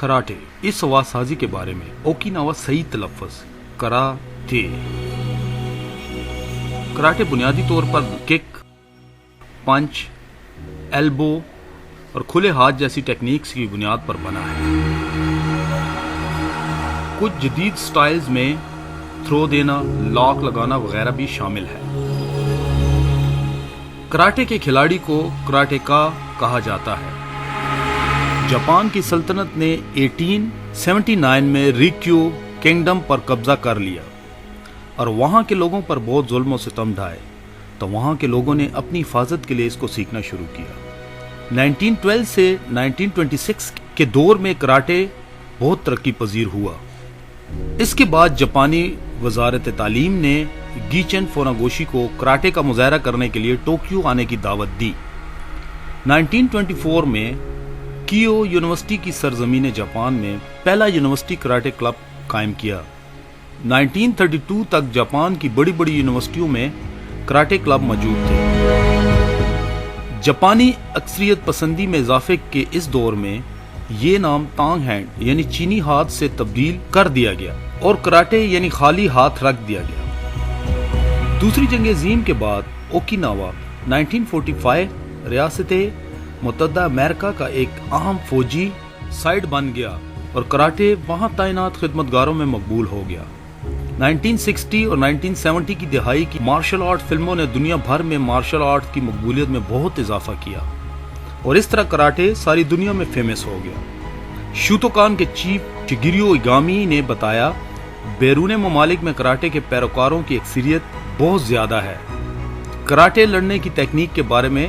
Karate, इस आवाज साजी के बारे में ओकिनावा सही तलफ़्फ़ुज़ कराटे। कराटे बुनियादी तौर पर किक, पंच, एल्बो और खुले हाथ जैसी टेक्निक्स की बुनियाद पर बना है। कुछ जदीद स्टाइल्स में थ्रो देना, लॉक लगाना वगैरह भी शामिल है। कराटे के खिलाड़ी को कराटेका कहा जाता है। जापान की सल्तनत ने 1879 में रिक्यू किंगडम पर कब्जा कर लिया और वहां के लोगों पर बहुत जुल्म और सितम ढाए, तो वहां के लोगों ने अपनी हिफाजत के लिए इसको सीखना शुरू किया। 1912 से 1926 के दौर में कराटे बहुत तरक्की पजीर हुआ। इसके बाद जापानी वजारत तालीम ने गीचन फुनाकोशी को कराटे का मुजाहरा करने के लिए टोक्यो आने की दावत दी। 1924 में कियो यूनिवर्सिटी की सरजमीन जापान में पहला यूनिवर्सिटी कराटे क्लब कायम किया। 1932 तक जापान की बड़ी बड़ी यूनिवर्सिटियों में कराटे क्लब मौजूद थे। जापानी अक्सरियत पसंदी में इजाफे के इस दौर में ये नाम तांग हैंड यानी चीनी हाथ से तब्दील कर दिया गया और कराटे यानी खाली हाथ रख दिया गया। दूसरी जंग अज़ीम के बाद ओकिनावा 1945 रियासत मुत्तहदा अमेरिका का एक अहम फौजी साइट बन गया और कराटे वहां तैनात खिदमतगारों में मकबूल हो गया। 1960 और 1970 की दिहाई की मार्शल आर्ट फिल्मों ने दुनिया भर में मार्शल आर्ट की मकबूलियत में बहुत इजाफा किया और इस तरह कराटे सारी दुनिया में फेमस हो गया। शूतोकान के चीफ शिगिरो इगामी ने बताया, बैरून ममालिक में कराटे के पैरोकारों की अक्सरियत बहुत ज्यादा है। कराटे लड़ने की तकनीक के बारे में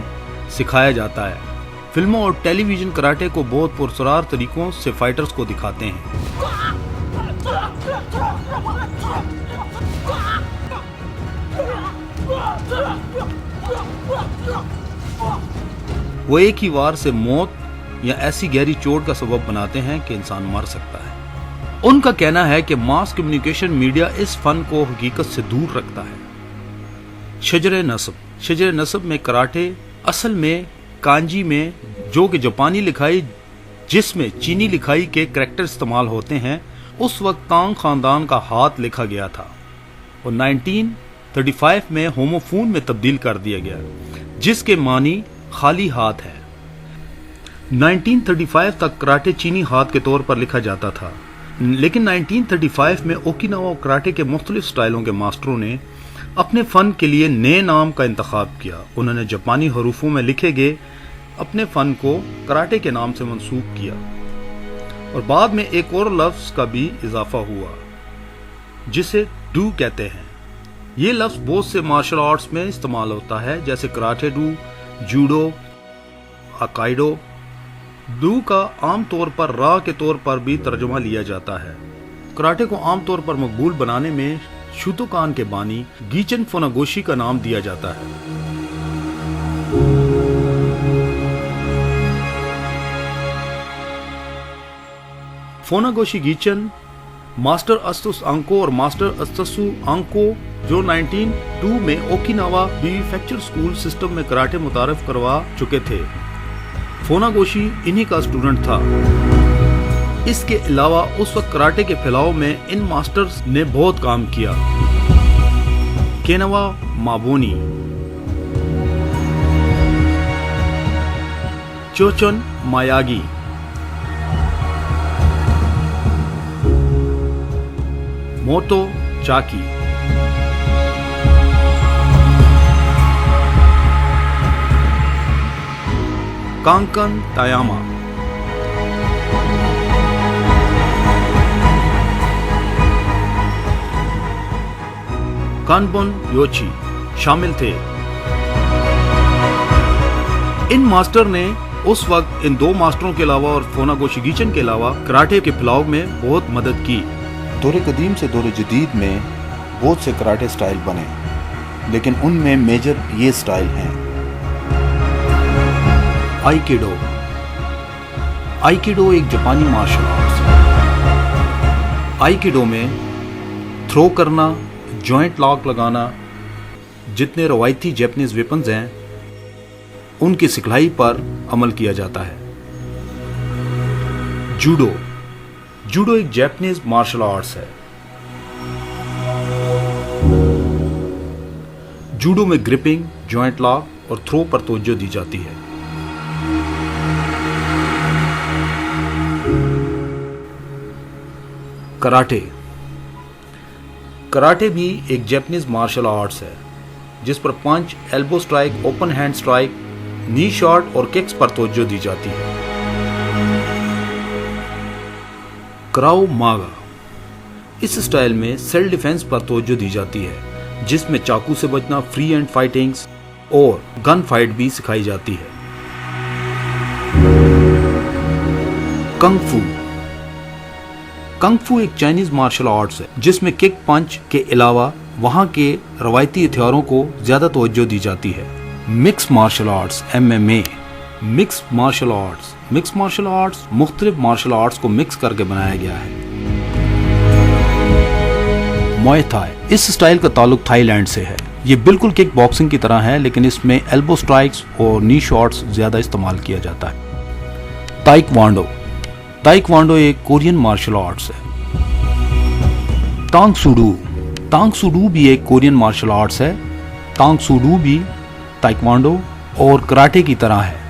सिखाया जाता है। फिल्मों और टेलीविजन कराटे को बहुत पुरसरार तरीकों से फाइटर्स को दिखाते हैं। वो एक ही वार से मौत या ऐसी गहरी चोट का सबब बनाते हैं कि इंसान मर सकता है। उनका कहना है कि मास कम्युनिकेशन मीडिया इस फन को हकीकत से दूर रखता है। शजर नस्ब में कराटे असल में कांजी में, जो कि जापानी लिखाई जिसमें चीनी लिखाई के करैक्टर इस्तेमाल होते हैं, उस वक्त तांग खानदान का हाथ लिखा गया था और 1935 में होमोफोन में तब्दील कर दिया गया, जिसके मानी खाली हाथ है। 1935 तक कराटे चीनी हाथ के तौर पर लिखा जाता था, लेकिन 1935 में ओकिनावा कराटे के मुख्तलिफ स्टाइलों के मास्टरों ने अपने फन के लिए नए नाम का इंतखाब किया। उन्होंने जापानी हरूफों में लिखे गए अपने फन को कराटे के नाम से मंसूब किया और बाद में एक और लफ्ज का भी इजाफा हुआ जिसे डू कहते हैं। ये लफ्ज बहुत से मार्शल आर्ट्स में इस्तेमाल होता है, जैसे कराटे डू, जूडो, आकाइडो। डू का आम तौर पर रा के तौर पर भी तर्जुमा लिया जाता है। कराटे को आम तौर पर मकबूल बनाने में शूतोकान के बानी गीचन फुनाकोशी का नाम दिया जाता है। फुनाकोशी गीचन मास्टर अस्तुस आंको और मास्टर अस्तसु आंको, जो 1902 में ओकिनावा प्रीफेक्चर स्कूल सिस्टम में कराटे मुतारफ करवा चुके थे। फुनाकोशी इन्हीं का स्टूडेंट था। इसके अलावा उस वक्त कराटे के फैलाव में इन मास्टर्स ने बहुत काम किया। केनावा माबोनी, चोचन मायागी, मोतो चाकी, कांकन तायामा, कानबन योची शामिल थे। इन मास्टर ने उस वक्त इन दो मास्टरों के अलावा और फुनाकोशी गीचन के अलावा कराटे के फैलाव में बहुत मदद की। दौर कदीम से दौर जदीद में बहुत से कराटे स्टाइल बने, लेकिन उनमें मेजर ये स्टाइल हैं। आइकिडो। आइकिडो एक जापानी मार्शल आर्ट्स है। आइकिडो में थ्रो करना, जॉइंट लॉक लगाना, जितने रवायती जापानीज वेपन्स हैं उनकी सिखलाई पर अमल किया जाता है। जूडो जूडो एक जापानीज मार्शल आर्ट्स है। जूडो में ग्रिपिंग, जॉइंट लॉक और थ्रो पर तवज्जो दी जाती है। कराटे। कराटे भी एक जापानीज मार्शल आर्ट्स है जिस पर punch, elbow strike, open hand strike, knee shot और किक्स पर तवज्जो दी जाती है। क्राउ मागा। इस स्टाइल में सेल्फ डिफेंस पर तवज्जो दी जाती है जिसमें चाकू से बचना, फ्री हैंड फाइटिंग्स और गन फाइट भी सिखाई जाती है। कंग फू। कंग फू एक चाइनीज मार्शल आर्ट्स है जिसमें किक, पंच के अलावा वहां के रवायती हथियारों को ज्यादा तवज्जो दी जाती है। Mix martial arts MMA। Mix martial arts मुख्तलिफ मार्शल आर्ट्स को मिक्स करके बनाया गया है। मुay थाई। इस स्टाइल का ताल्लुक थाईलैंड से है। ये बिल्कुल किक बॉक्सिंग की तरह है लेकिन इसमें एल्बो स्ट्राइक्स और नी शॉट्स ज्यादा इस्तेमाल किया जाता है। ताइक्वांडो। ताइक्वांडो एक कोरियन मार्शल आर्ट्स है। तांग सूडू। तांग सूडू भी एक कोरियन मार्शल आर्ट्स है। तांग सूडू भी ताइक्वांडो और कराटे की तरह है